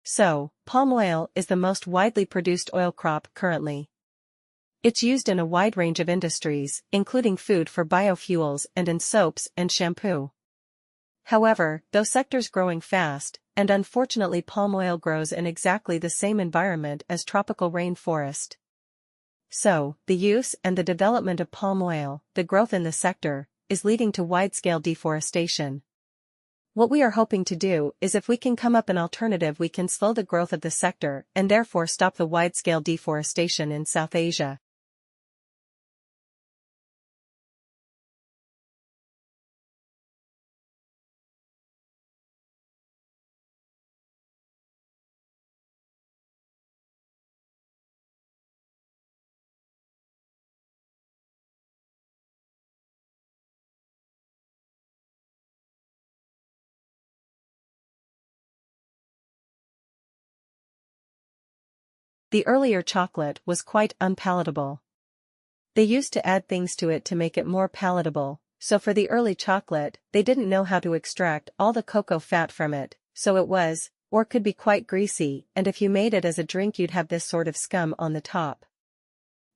So, palm oil is the most widely produced oil crop currently. It's used in a wide range of industries, including food for biofuels and in soaps and shampoo. However, those sectors growing fast, and unfortunately palm oil grows in exactly the same environment as tropical rainforest. So, the use and the development of palm oil, the growth in the sector, is leading to wide-scale deforestation. What we are hoping to do is if we can come up an alternative we can slow the growth of the sector and therefore stop the wide-scale deforestation in South Asia. The earlier chocolate was quite unpalatable. They used to add things to it to make it more palatable, so for the early chocolate, they didn't know how to extract all the cocoa fat from it, so it was, or could be quite greasy, and if you made it as a drink you'd have this sort of scum on the top.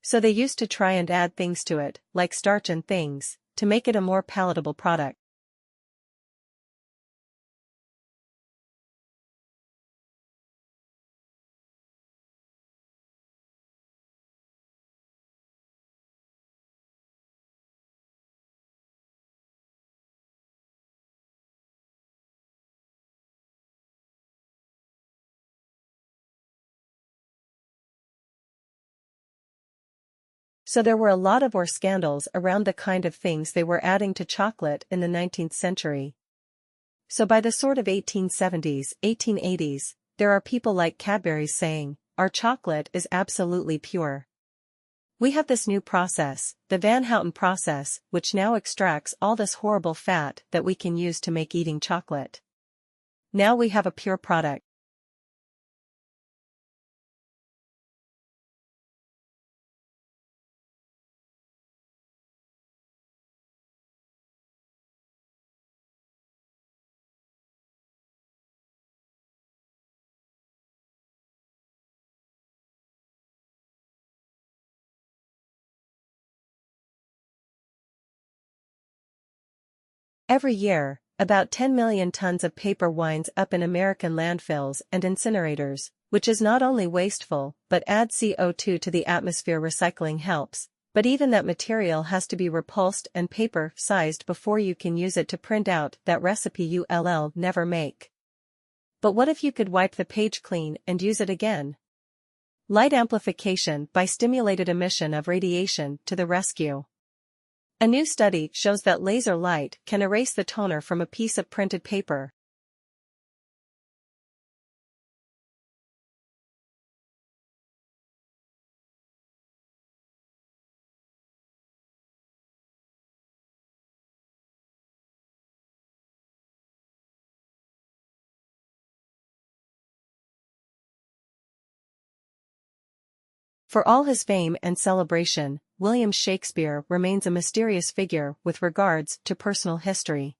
So they used to try and add things to it, like starch and things, to make it a more palatable product. So there were a lot of scandals around the kind of things they were adding to chocolate in the 19th century. So by the sort of 1870s, 1880s, there are people like Cadbury's saying, our chocolate is absolutely pure. We have this new process, the Van Houten process, which now extracts all this horrible fat that we can use to make eating chocolate. Now we have a pure product. Every year, about 10 million tons of paper winds up in American landfills and incinerators, which is not only wasteful but adds CO2 to the atmosphere. Recycling helps, but even that material has to be repulsed and paper-sized before you can use it to print out that recipe you'll never make. But what if you could wipe the page clean and use it again? Light amplification by stimulated emission of radiation to the rescue. A new study shows that laser light can erase the toner from a piece of printed paper. For all his fame and celebration, William Shakespeare remains a mysterious figure with regards to personal history.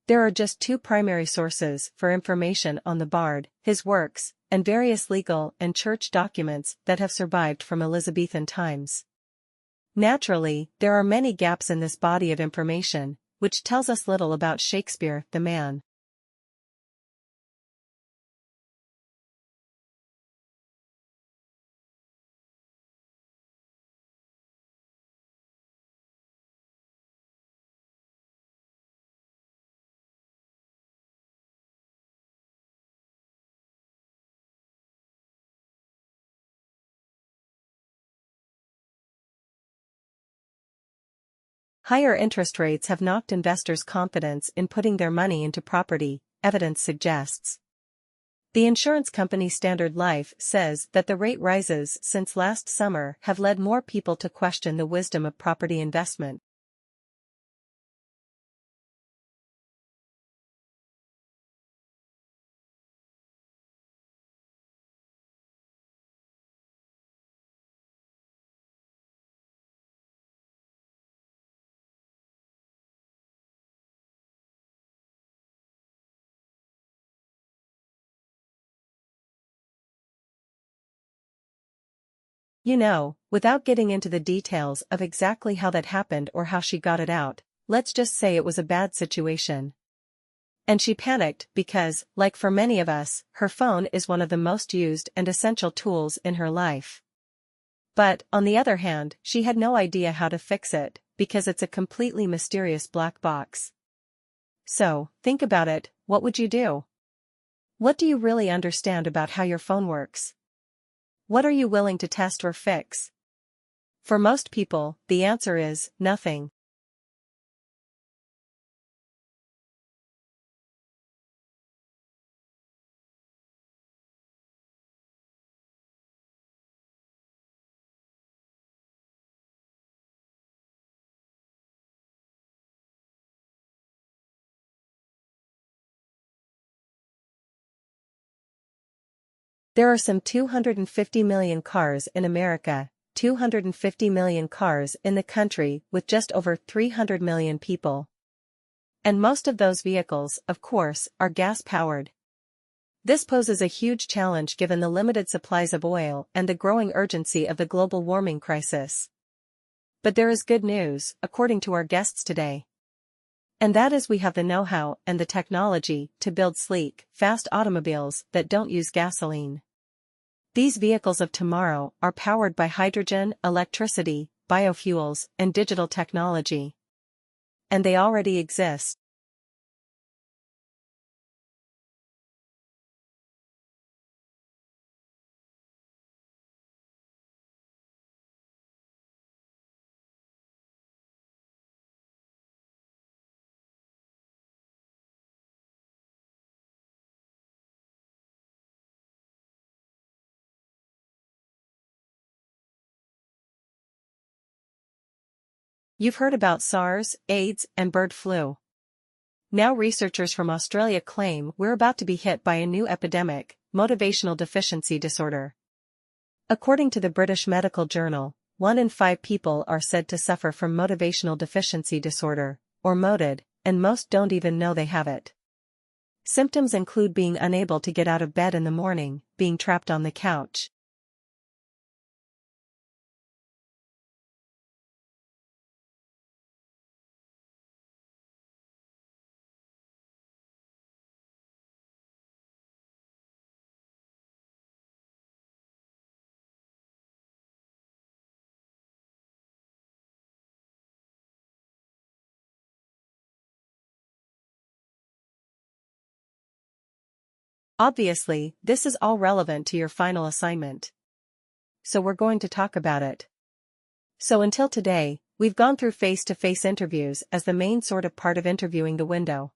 There are just two primary sources for information on the bard, his works, and various legal and church documents that have survived from Elizabethan times. Naturally, there are many gaps in this body of information, which tells us little about Shakespeare the man. Higher interest rates have knocked investors' confidence in putting their money into property, evidence suggests. The insurance company Standard Life says that the rate rises since last summer have led more people to question the wisdom of property investment. Without getting into the details of exactly how that happened or how she got it out, let's just say it was a bad situation. And she panicked because, like for many of us, her phone is one of the most used and essential tools in her life. But, on the other hand, she had no idea how to fix it, because it's a completely mysterious black box. So, think about it, what would you do? What do you really understand about how your phone works? What are you willing to test or fix? For most people, the answer is nothing. There are some 250 million cars in America, 250 million cars in the country with just over 300 million people. And most of those vehicles, of course, are gas-powered. This poses a huge challenge given the limited supplies of oil and the growing urgency of the global warming crisis. But there is good news, according to our guests today. And that is we have the know-how and the technology to build sleek, fast automobiles that don't use gasoline. These vehicles of tomorrow are powered by hydrogen, electricity, biofuels, and digital technology. And they already exist. You've heard about SARS, AIDS, and bird flu. Now researchers from Australia claim we're about to be hit by a new epidemic, motivational deficiency disorder. According to the British Medical Journal, 1 in 5 people are said to suffer from motivational deficiency disorder, or MODD, and most don't even know they have it. Symptoms include being unable to get out of bed in the morning, being trapped on the couch. Obviously, this is all relevant to your final assignment. So we're going to talk about it. So until today, we've gone through face-to-face interviews as the main sort of part of interviewing the window.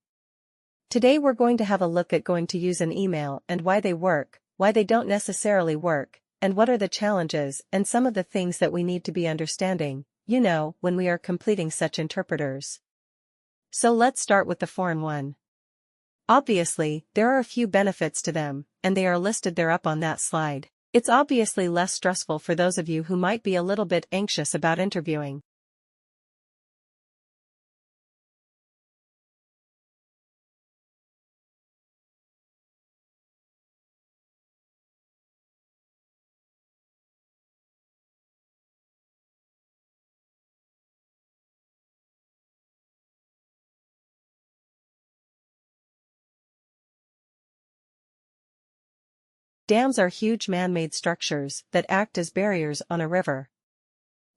Today we're going to have a look at going to use an email and why they work, why they don't necessarily work, and what are the challenges and some of the things that we need to be understanding, when we are completing such interpreters. So let's start with the foreign one. Obviously, there are a few benefits to them, and they are listed there up on that slide. It's obviously less stressful for those of you who might be a little bit anxious about interviewing. Dams are huge man-made structures that act as barriers on a river.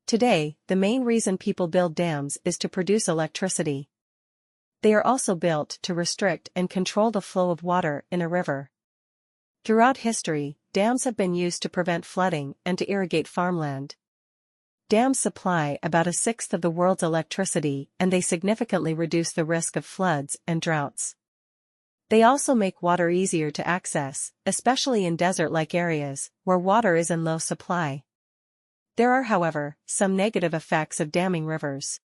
Today, the main reason people build dams is to produce electricity. They are also built to restrict and control the flow of water in a river. Throughout history, dams have been used to prevent flooding and to irrigate farmland. Dams supply about 1/6 of the world's electricity, and they significantly reduce the risk of floods and droughts. They also make water easier to access, especially in desert-like areas, where water is in low supply. There are, however, some negative effects of damming rivers.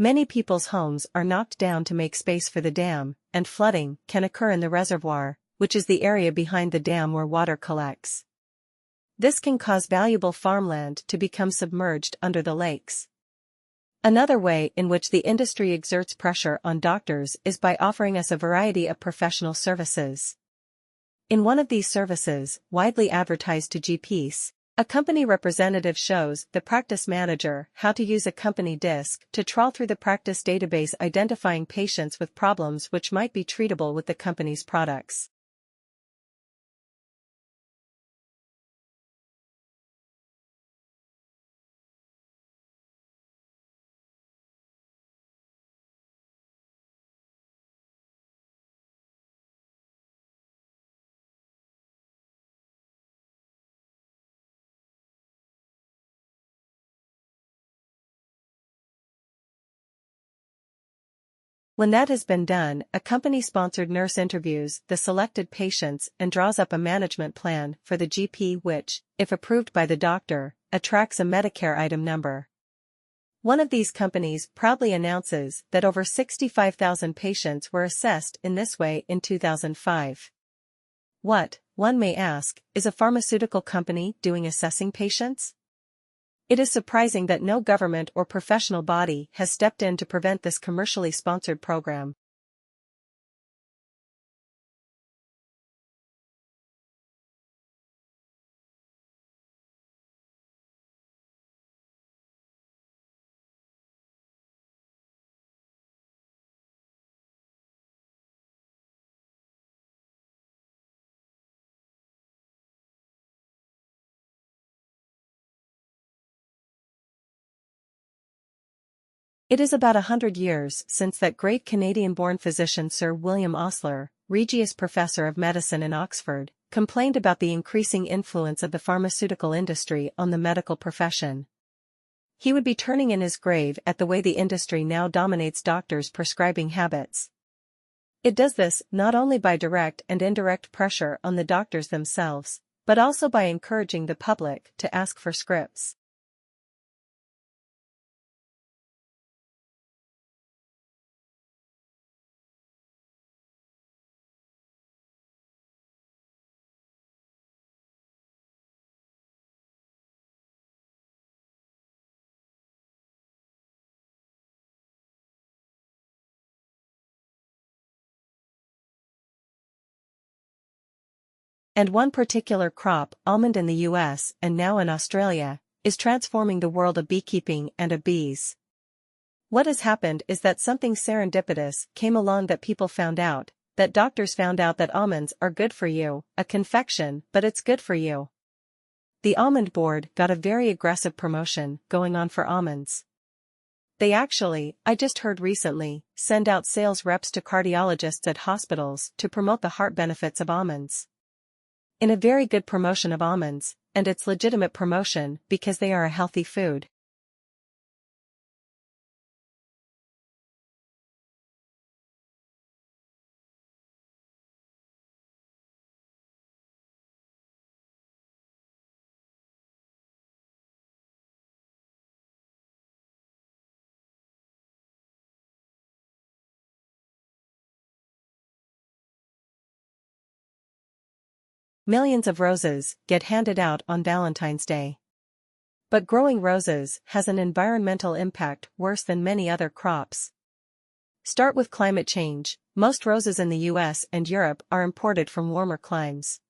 Many people's homes are knocked down to make space for the dam, and flooding can occur in the reservoir, which is the area behind the dam where water collects. This can cause valuable farmland to become submerged under the lakes. Another way in which the industry exerts pressure on doctors is by offering us a variety of professional services. In one of these services, widely advertised to GPs, a company representative shows the practice manager how to use a company disk to trawl through the practice database identifying patients with problems which might be treatable with the company's products. When that has been done, a company-sponsored nurse interviews the selected patients and draws up a management plan for the GP which, if approved by the doctor, attracts a Medicare item number. One of these companies proudly announces that over 65,000 patients were assessed in this way in 2005. What, one may ask, is a pharmaceutical company doing assessing patients? It is surprising that no government or professional body has stepped in to prevent this commercially sponsored program. It is about 100 years since that great Canadian-born physician Sir William Osler, Regius Professor of Medicine in Oxford, complained about the increasing influence of the pharmaceutical industry on the medical profession. He would be turning in his grave at the way the industry now dominates doctors' prescribing habits. It does this not only by direct and indirect pressure on the doctors themselves, but also by encouraging the public to ask for scripts. And one particular crop, almond in the US and now in Australia, is transforming the world of beekeeping and of bees. What has happened is that something serendipitous came along that people found out, that doctors found out that almonds are good for you, a confection, but it's good for you. The Almond Board got a very aggressive promotion going on for almonds. They actually, I just heard recently, send out sales reps to cardiologists at hospitals to promote the heart benefits of almonds. In a very good promotion of almonds, and it's legitimate promotion because they are a healthy food. Millions of roses get handed out on Valentine's Day. But growing roses has an environmental impact worse than many other crops. Start with climate change. Most roses in the US and Europe are imported from warmer climes.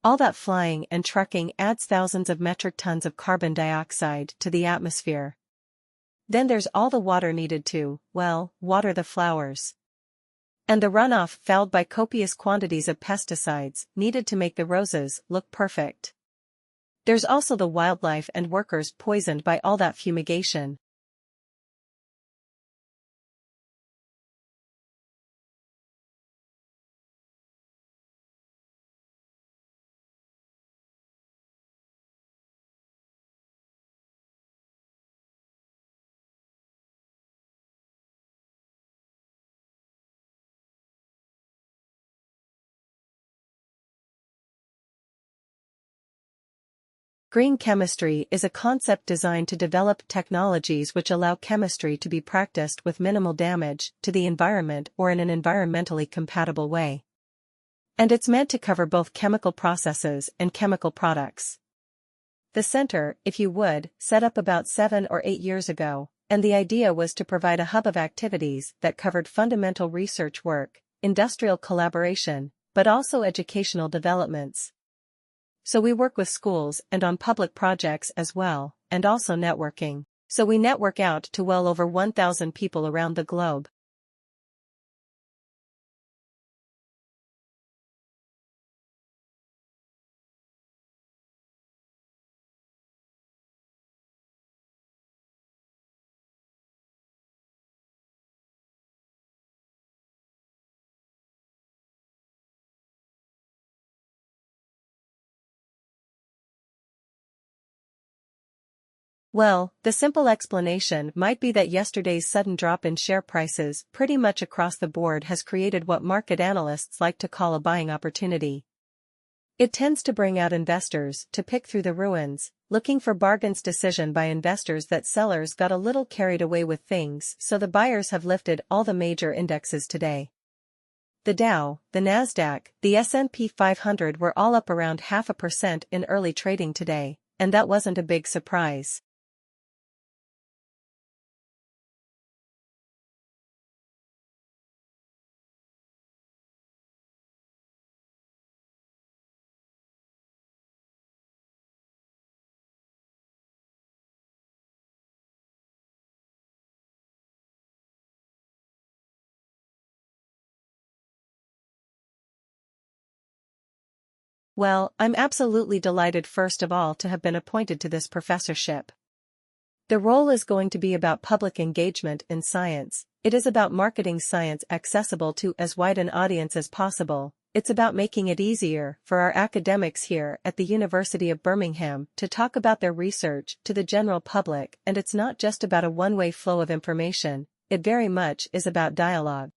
All that flying and trucking adds thousands of metric tons of carbon dioxide to the atmosphere. Then there's all the water needed to, well, water the flowers. And the runoff fouled by copious quantities of pesticides needed to make the roses look perfect. There's also the wildlife and workers poisoned by all that fumigation. Green chemistry is a concept designed to develop technologies which allow chemistry to be practiced with minimal damage to the environment or in an environmentally compatible way. And it's meant to cover both chemical processes and chemical products. The center, if you would, set up about 7 or 8 years ago, and the idea was to provide a hub of activities that covered fundamental research work, industrial collaboration, but also educational developments. So we work with schools and on public projects as well, and also networking. So we network out to well over 1,000 people around the globe. Well, the simple explanation might be that yesterday's sudden drop in share prices pretty much across the board has created what market analysts like to call a buying opportunity. It tends to bring out investors to pick through the ruins, looking for bargains. Decision by investors that sellers got a little carried away with things, so the buyers have lifted all the major indexes today. The Dow, the Nasdaq, the S&P 500 were all up around 0.5% in early trading today, and that wasn't a big surprise. Well, I'm absolutely delighted first of all to have been appointed to this professorship. The role is going to be about public engagement in science. It is about marketing science accessible to as wide an audience as possible. It's about making it easier for our academics here at the University of Birmingham to talk about their research to the general public, and it's not just about a one-way flow of information, it very much is about dialogue.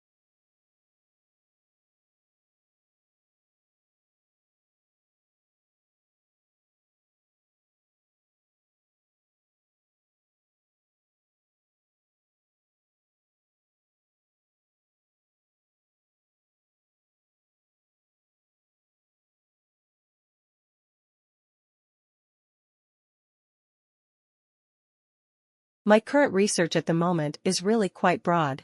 My current research at the moment is really quite broad.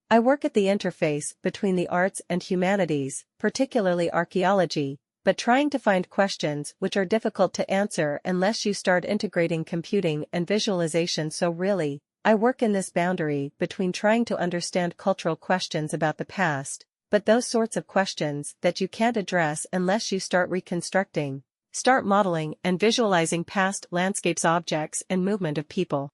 I work at the interface between the arts and humanities, particularly archaeology, but trying to find questions which are difficult to answer unless you start integrating computing and visualization. So really, I work in this boundary between trying to understand cultural questions about the past, but those sorts of questions that you can't address unless you start reconstructing, start modeling and visualizing past landscapes, objects, and movement of people.